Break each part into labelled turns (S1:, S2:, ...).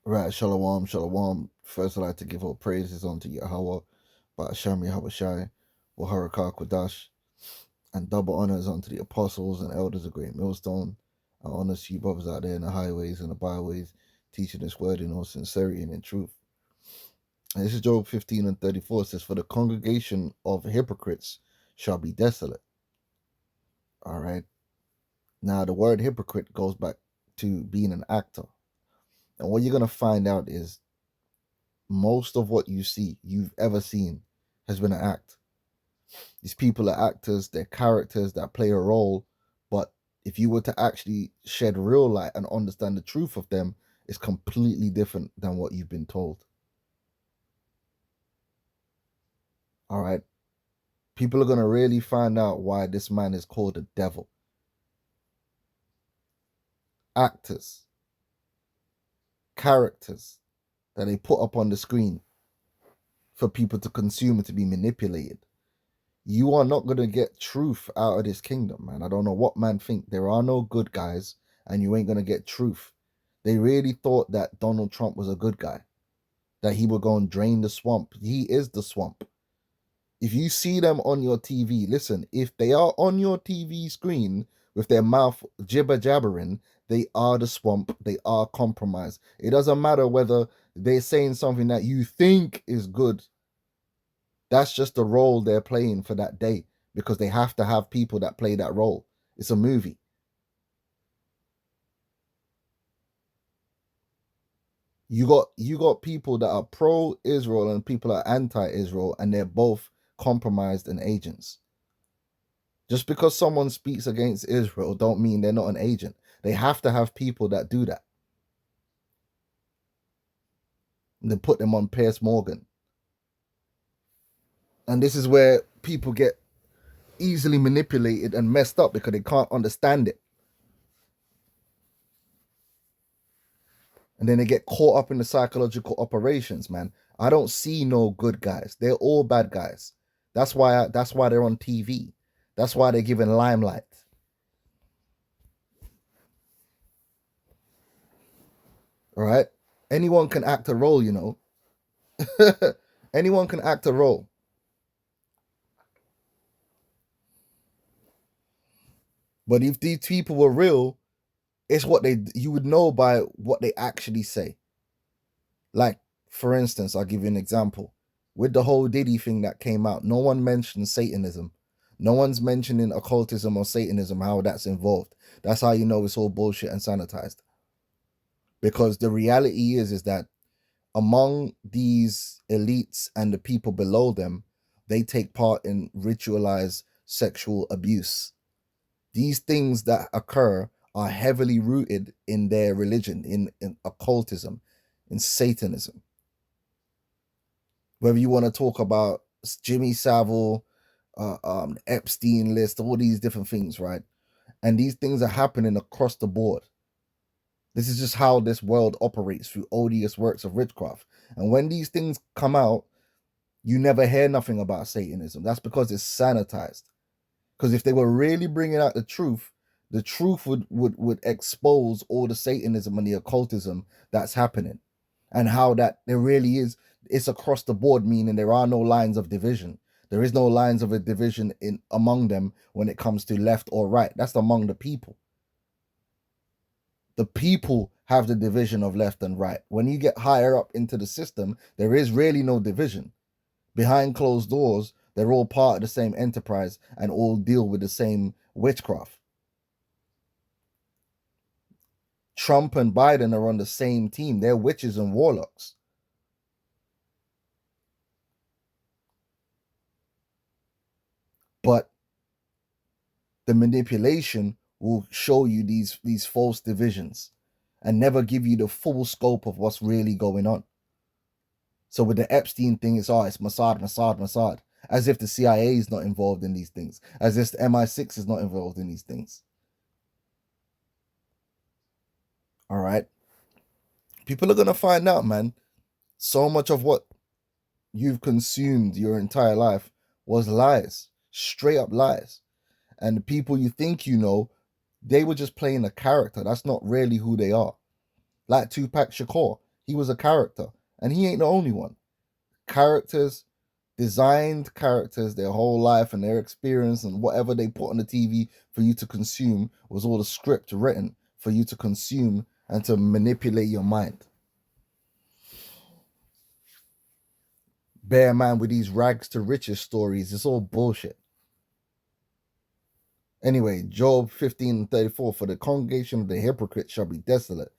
S1: Right, shalom, shalom. First, I'd like to give all praises unto Yahweh, Ba'asham Yahweh Shai, Waharakah Kodash, and double honors unto the apostles and elders of Great Millstone. I honor to you brothers out there in the highways and the byways, teaching this word in all sincerity and in truth. And this is Job 15 and 34. It says, "For the congregation of hypocrites shall be desolate." All right. Now, the word hypocrite goes back to being an actor. And what you're going to find out is most of what you've ever seen, has been an act. These people are actors, they're characters that play a role, but if you were to actually shed real light and understand the truth of them, it's completely different than what you've been told. All right. People are going to really find out why this man is called a devil. Actors, characters that they put up on the screen for people to consume and to be manipulated. You are not going to get truth out of this kingdom, man. I don't know what man think. There are no good guys, and you ain't going to get truth. They really thought that Donald Trump was a good guy, that he would go and drain the swamp. He is the swamp. If you see them on your TV, listen, if they are on your TV screen with their mouth jibber jabbering, they are the swamp. They are compromised. It doesn't matter whether they're saying something that you think is good. That's just the role they're playing for that day, because they have to have people that play that role. It's a movie. You got people that are pro-Israel and people that are anti-Israel, and they're both compromised and agents. Just because someone speaks against Israel don't mean they're not an agent. They have to have people that do that. And they put them on Piers Morgan. And this is where people get easily manipulated and messed up because they can't understand it. And then they get caught up in the psychological operations, man. I don't see no good guys. They're all bad guys. That's why they're on TV. That's why they're given limelight. All right? Anyone can act a role, you know. Anyone can act a role. But if these people were real, it's what you would know by what they actually say. Like, for instance, I'll give you an example. With the whole Diddy thing that came out, no one mentioned Satanism. No one's mentioning occultism or Satanism, how that's involved. That's how you know it's all bullshit and sanitized. Because the reality is that among these elites and the people below them, they take part in ritualized sexual abuse. These things that occur are heavily rooted in their religion, in occultism, in Satanism. Whether you want to talk about Jimmy Savile, Epstein list, all these different things, right? And these things are happening across the board. This is just how this world operates through odious works of witchcraft. And when these things come out, you never hear nothing about Satanism. That's because it's sanitized. Because if they were really bringing out the truth would expose all the Satanism and the occultism that's happening, and how that there really is. It's across the board, meaning there are no lines of division. There is no lines of a division in among them when it comes to left or right. That's among the people. The people have the division of left and right. When you get higher up into the system, there is really no division. Behind closed doors, they're all part of the same enterprise and all deal with the same witchcraft. Trump and Biden are on the same team. They're witches and warlocks. But the manipulation will show you these false divisions and never give you the full scope of what's really going on. So with the Epstein thing, it's Mossad, as if the CIA is not involved in these things, as if the MI6 is not involved in these things. All right, people are gonna find out, man. So much of what you've consumed your entire life was lies, straight up lies. And the people you think you know, they were just playing a character. That's not really who they are. Like Tupac Shakur, He was a character, and he ain't the only one. Characters, designed characters, their whole life and their experience and whatever they put on the TV for you to consume was all the script written for you to consume and to manipulate your mind. Bear man with these rags to riches stories, it's all bullshit. Anyway, Job 15:34, for the congregation of the hypocrites shall be desolate,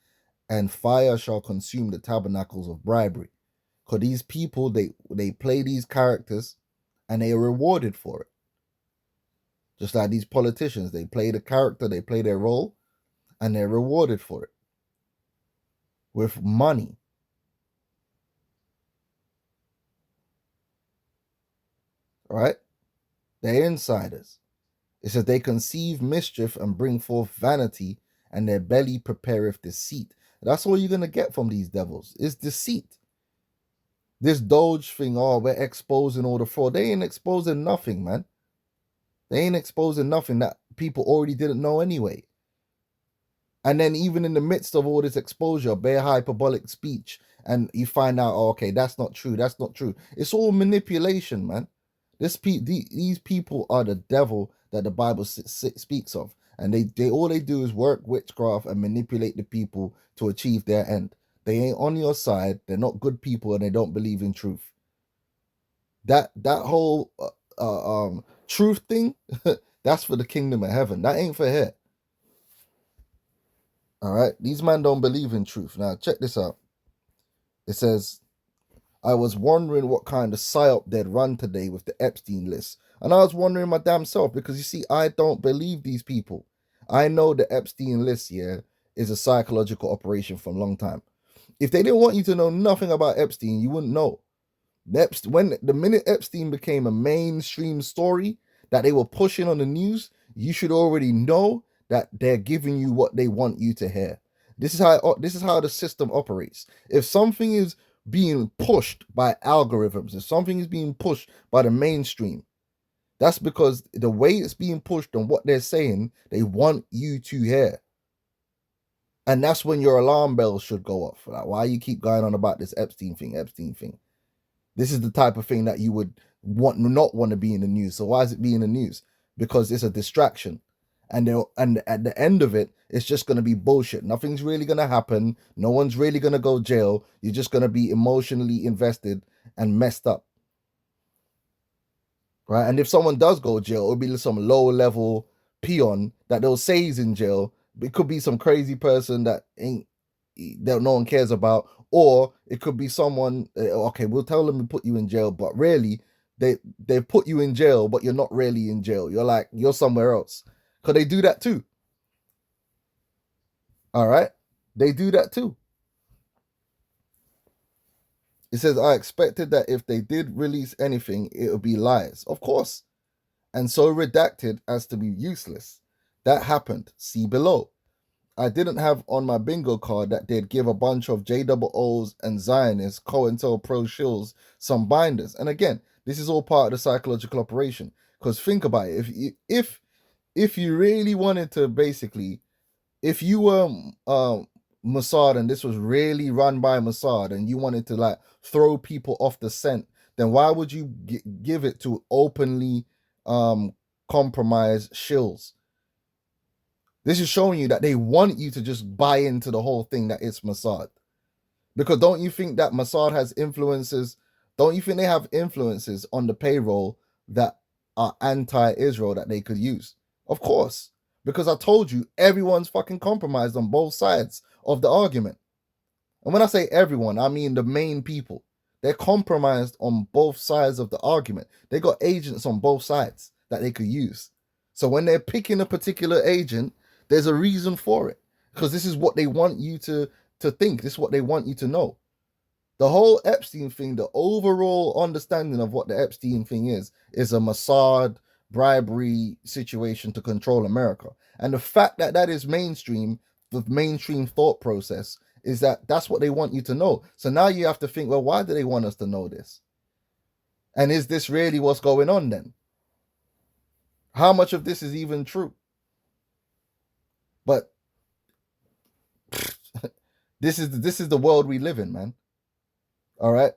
S1: and fire shall consume the tabernacles of bribery. Because these people, they play these characters and they are rewarded for it. Just like these politicians, they play the character, they play their role, and they're rewarded for it with money. Right? They're insiders. It says they conceive mischief and bring forth vanity, and their belly prepareth deceit. That's all you're gonna get from these devils is deceit. This Doge thing, oh, we're exposing all the fraud. They ain't exposing nothing, man. They ain't exposing nothing that people already didn't know anyway. And then even in the midst of all this exposure, bare hyperbolic speech, and you find out, oh, okay, that's not true. That's not true. It's all manipulation, man. These people are the devil that the Bible speaks of, and they all they do is work witchcraft and manipulate the people to achieve their end. They ain't on your side. They're not good people, and they don't believe in truth. That whole truth thing, that's for the kingdom of heaven. That ain't for here. All right, these men don't believe in truth. Now check this out. It says, I was wondering what kind of psyop they'd run today with the Epstein list. And I was wondering my damn self, because you see, I don't believe these people. I know the Epstein list, yeah, is a psychological operation from a long time. If they didn't want you to know nothing about Epstein, you wouldn't know. When the minute Epstein became a mainstream story that they were pushing on the news, you should already know that they're giving you what they want you to hear. This is how the system operates. If something is being pushed by algorithms, if something is being pushed by the mainstream, that's because the way it's being pushed and what they're saying, they want you to hear. And that's when your alarm bells should go off. Like, why you keep going on about this Epstein thing? This is the type of thing that you would not want to be in the news. So why is it being in the news? Because it's a distraction. And at the end of it, it's just going to be bullshit. Nothing's really going to happen. No one's really going to go jail. You're just going to be emotionally invested and messed up. Right? And if someone does go jail, it'll be some low level peon that they'll say is in jail. It could be some crazy person that no one cares about, or it could be someone. Okay, we'll tell them to put you in jail, but really, they put you in jail, but you're not really in jail. You're somewhere else. Because they do that too. All right, they do that too. It says, I expected that if they did release anything, it would be lies, of course, and so redacted as to be useless. That happened. See below. I didn't have on my bingo card that they'd give a bunch of JOOs and Zionists, COINTELPRO shills some binders. And again, this is all part of the psychological operation. Because think about it, if you really wanted to basically, if you were Mossad and this was really run by Mossad and you wanted to like throw people off the scent, then why would you give it to openly compromised shills? This is showing you that they want you to just buy into the whole thing that it's Mossad. Because don't you think that Mossad has influences? Don't you think they have influences on the payroll that are anti-Israel that they could use? Of course. Because I told you, everyone's fucking compromised on both sides of the argument. And when I say everyone, I mean the main people. They're compromised on both sides of the argument. They got agents on both sides that they could use. So when they're picking a particular agent, there's a reason for it. Because this is what they want you to think. This is what they want you to know. The whole Epstein thing, the overall understanding of what the Epstein thing is a Mossad bribery situation to control America. And the fact that that is mainstream, the mainstream thought process, is that that's what they want you to know. So now you have to think, well, why do they want us to know this? And is this really what's going on then? How much of this is even true? But This is the world we live in, man. All right.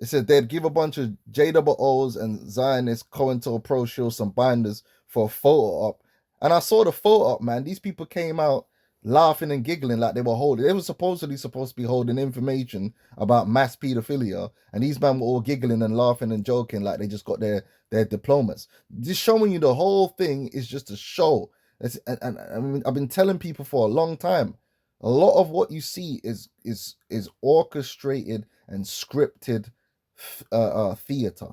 S1: It said they'd give a bunch of JOOs and Zionist COINTELPRO shield some binders for a photo op. And I saw the photo op, man. These people came out laughing and giggling like they were holding. They were supposedly supposed to be holding information about mass pedophilia. And these men were all giggling and laughing and joking like they just got their diplomas. Just showing you the whole thing is just a show. And I mean, I've been telling people for a long time. A lot of what you see is orchestrated and scripted theater.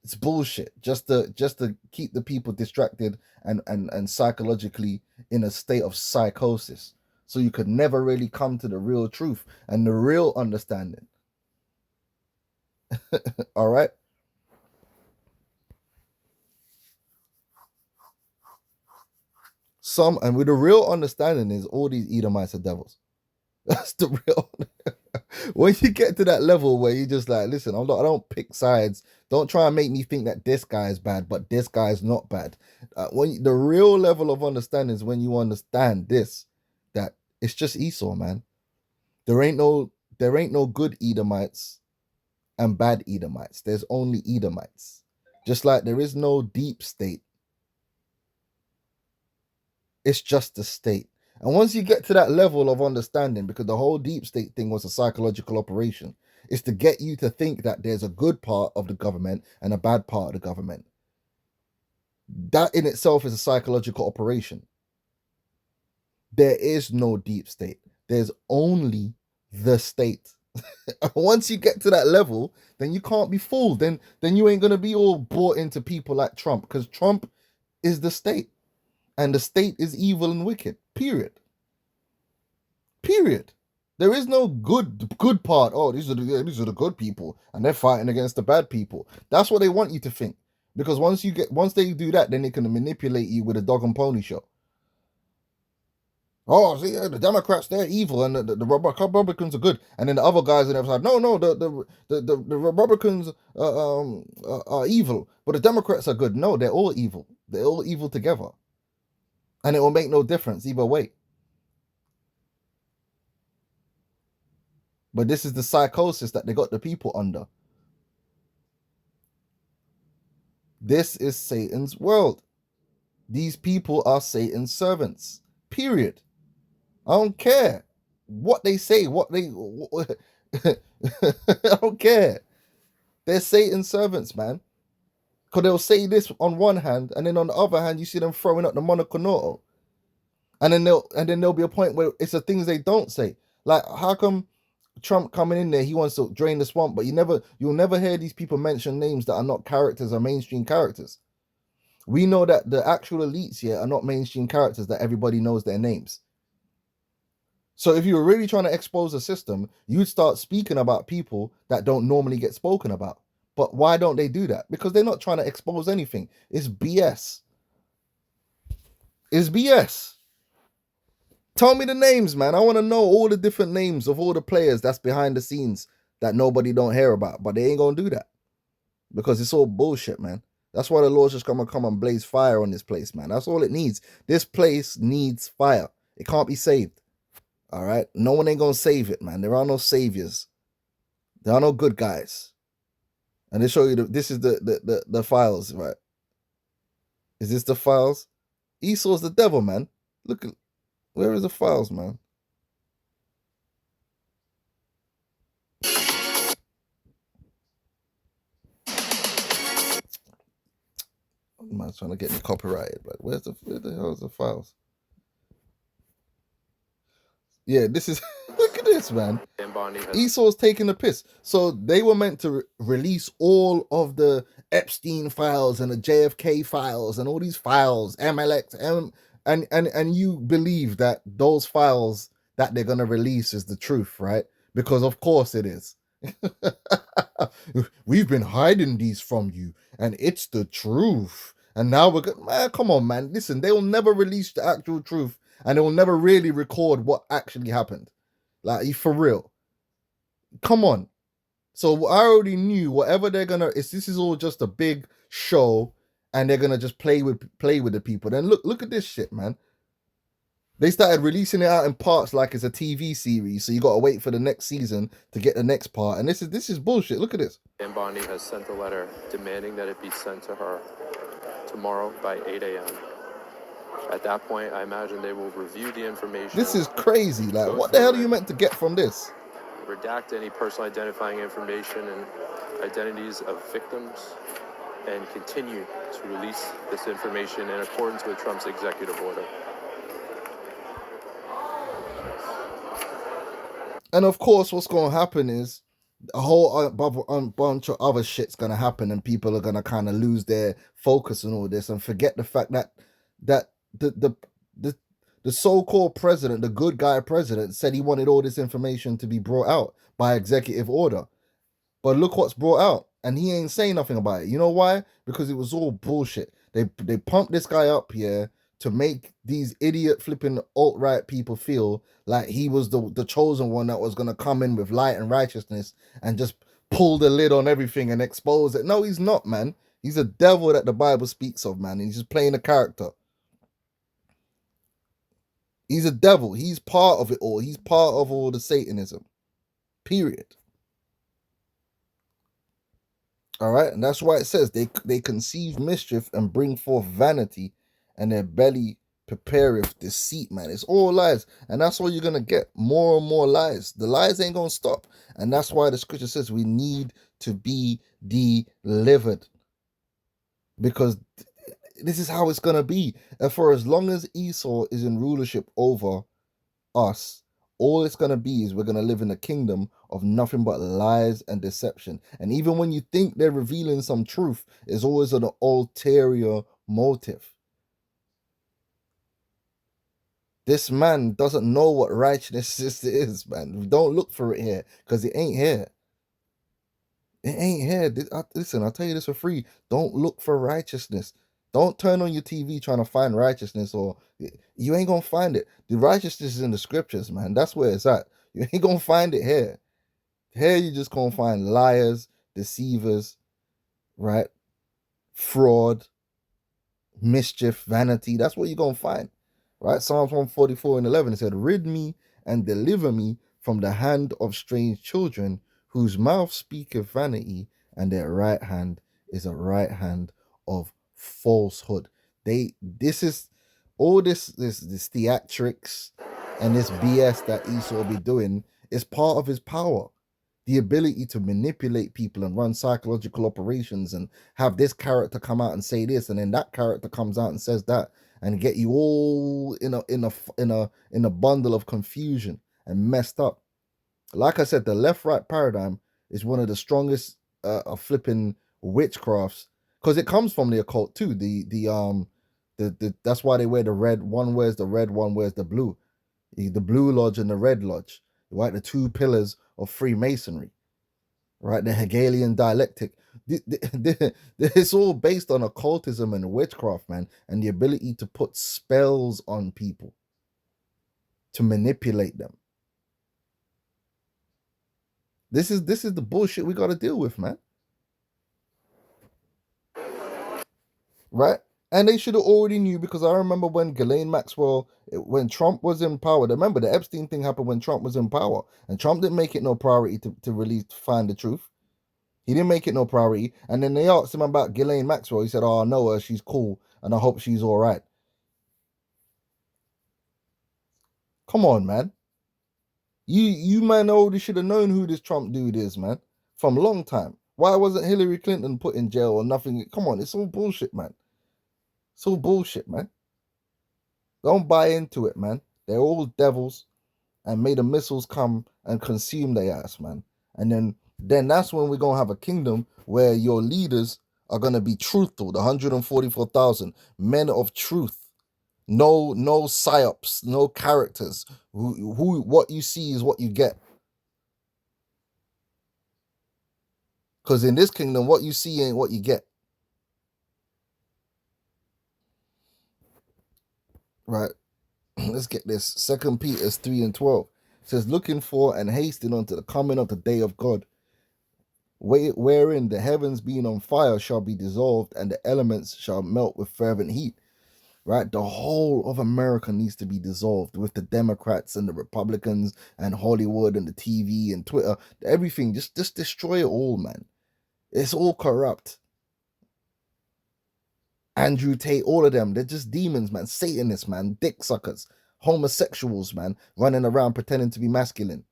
S1: It's bullshit. Just to keep the people distracted and psychologically in a state of psychosis. So you could never really come to the real truth and the real understanding. All right. And with the real understanding is all these Edomites are devils. That's the real. When you get to that level where you just like, listen, I don't pick sides. Don't try and make me think that this guy is bad, but this guy is not bad. The real level of understanding is when you understand this, that it's just Esau, man. There ain't no good Edomites and bad Edomites. There's only Edomites. Just like there is no deep state. It's just the state. And once you get to that level of understanding, because the whole deep state thing was a psychological operation, is to get you to think that there's a good part of the government and a bad part of the government. That in itself is a psychological operation. There is no deep state. There's only the state. Once you get to that level, then you can't be fooled. Then you ain't gonna be all bought into people like Trump, because Trump is the state. And the state is evil and wicked. Period. There is no good part. Oh, these are the good people, and they're fighting against the bad people. That's what they want you to think. Because once they do that, then they can manipulate you with a dog and pony show. Oh, see, the Democrats, they're evil, and the Republicans are good. And then the other guys on the other side, no, the Republicans are evil, but the Democrats are good. No, they're all evil. They're all evil together. And it will make no difference either way. But this is the psychosis that they got the people under. This is Satan's world. These people are Satan's servants. Period. I don't care what they say, I don't care. They're Satan's servants, man. Because they'll say this on one hand, and then on the other hand, you see them throwing up the monoconoto. And then there'll be a point where it's the things they don't say. Like, how come Trump coming in there, he wants to drain the swamp, but you'll never hear these people mention names that are not characters or mainstream characters. We know that the actual elites here are not mainstream characters that everybody knows their names. So if you were really trying to expose a system, you'd start speaking about people that don't normally get spoken about. But why don't they do that? Because they're not trying to expose anything. It's BS. It's BS. Tell me the names, man. I want to know all the different names of all the players that's behind the scenes that nobody don't hear about. But they ain't going to do that. Because it's all bullshit, man. That's why the Lord's just going to come and blaze fire on this place, man. That's all it needs. This place needs fire. It can't be saved. All right? No one ain't going to save it, man. There are no saviors. There are no good guys. And they show you, this is the files, right? Is this the files? Esau's the devil, man. Look at, where is the files, man? I'm trying to get me copyrighted, but where the hell is the files? Yeah, this is look at this, man. Esau's taking the piss. So they were meant to release all of the Epstein files and the JFK files and all these files, MLX, and you believe that those files that they're gonna release is the truth, right? Because of course it is. We've been hiding these from you, and it's the truth. And now we're going, man, come on, man. Listen, they will never release the actual truth, and they will never really record what actually happened. Like, for real. Come on. So I already knew whatever they're gonna, this is all just a big show, and they're gonna just play with the people. Then look at this shit, man. They started releasing it out in parts like it's a TV series, so you gotta wait for the next season to get the next part. And this is bullshit. Look at this.
S2: And Bondi has sent a letter demanding that it be sent to her tomorrow by 8 a.m. At that point, I imagine they will review the information.
S1: This is crazy. Like, what the hell are you meant to get from this?
S2: Redact any personal identifying information and identities of victims, and continue to release this information in accordance with Trump's executive order.
S1: And of course, what's going to happen is a whole bunch of other shit's going to happen, and people are going to kind of lose their focus on all this and forget the fact that the so-called president, the good guy president, said he wanted all this information to be brought out by executive order. But look what's brought out, and he ain't saying nothing about it. You know why? Because it was all bullshit. They pumped this guy up here to make these idiot flipping alt-right people feel like he was the chosen one that was gonna come in with light and righteousness and just pull the lid on everything and expose it. No, he's not, man. He's a devil that the Bible speaks of, man. He's just playing a character. He's a devil. He's part of it all. He's part of all the Satanism. Period. All right, and that's why it says they conceive mischief and bring forth vanity, and their belly prepareth deceit, man. It's all lies, and that's all you're gonna get. More and more lies. The lies ain't gonna stop, and that's why the scripture says we need to be delivered, because this is how it's gonna be. And for as long as Esau is in rulership over us, all it's going to be is we're going to live in a kingdom of nothing but lies and deception. And even when you think they're revealing some truth, it's always an ulterior motive. This man doesn't know what righteousness is, man. Don't look for it here, because it ain't here. It ain't here. Listen, I'll tell you this for free. Don't look for righteousness. Don't turn on your TV trying to find righteousness, or you ain't gonna find it. The righteousness is in the scriptures, man. That's where it's at. You ain't gonna find it here. Here you just gonna find liars, deceivers, right? Fraud, mischief, vanity. That's what you're gonna find, right? Psalms 144:11, it said, "Rid me and deliver me from the hand of strange children, whose mouth speaketh vanity, and their right hand is a right hand of falsehood." This is all this theatrics and this BS that Esau will be doing is part of his power. The ability to manipulate people and run psychological operations and have this character come out and say this, and then that character comes out and says that, and get you all in a bundle of confusion and messed up. Like I said, the left-right paradigm is one of the strongest of flipping witchcrafts, because it comes from the occult too. That's why they wear the red. One wears the red, one wears the blue. The blue lodge and the red lodge, right? The two pillars of Freemasonry, right? The Hegelian dialectic. It's all based on occultism and witchcraft, man, and the ability to put spells on people, to manipulate them. This is the bullshit we got to deal with, man. Right? And they should have already knew, because I remember when Ghislaine Maxwell, when Trump was in power, remember the Epstein thing happened when Trump was in power, and Trump didn't make it no priority to find the truth. He didn't make it no priority. And then they asked him about Ghislaine Maxwell. He said, "Oh, I know her, she's cool, and I hope she's all right." Come on, man. You man already should have known who this Trump dude is, man, from a long time. Why wasn't Hillary Clinton put in jail or nothing? Come on, it's all bullshit, man. It's all bullshit, man. Don't buy into it, man. They're all devils, and may the missiles come and consume their ass, man. And then that's when we're gonna have a kingdom where your leaders are gonna be truthful. The 144,000 men of truth. No psyops, no characters. What you see is what you get. Because in this kingdom, what you see ain't what you get. Right. Let's get this. 2 Peter 3:12 says, "Looking for and hasting unto the coming of the day of God, wherein the heavens being on fire shall be dissolved, and the elements shall melt with fervent heat." right? The whole of America needs to be dissolved with the Democrats and the Republicans and Hollywood and the TV and Twitter, everything. Just destroy it all, man. It's all corrupt. Andrew Tate, all of them, they're just demons, man. Satanists, man. Dick suckers, homosexuals, man, running around pretending to be masculine.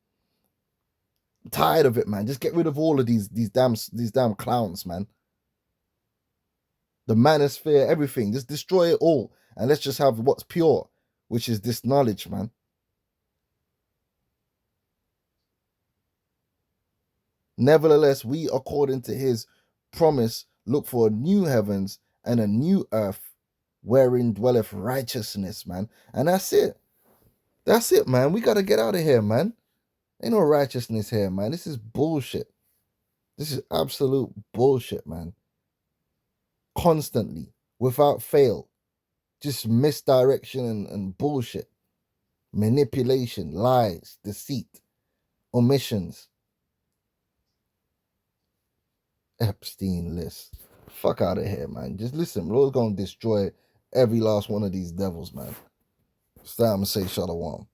S1: I'm tired of it, man. Just get rid of all of these damn clowns, man. The manosphere, everything. Just destroy it all. And let's just have what's pure, which is this knowledge, man. Nevertheless, we, according to his promise, look for a new heavens and a new earth wherein dwelleth righteousness, man. And that's it. That's it, man. We got to get out of here, man. Ain't no righteousness here, man. This is bullshit. This is absolute bullshit, man. Constantly, without fail. Just misdirection and bullshit. Manipulation, lies, deceit, omissions. Epstein list. Fuck out of here, man. Just listen, Lord's gonna destroy every last one of these devils, man. It's time to say shalom.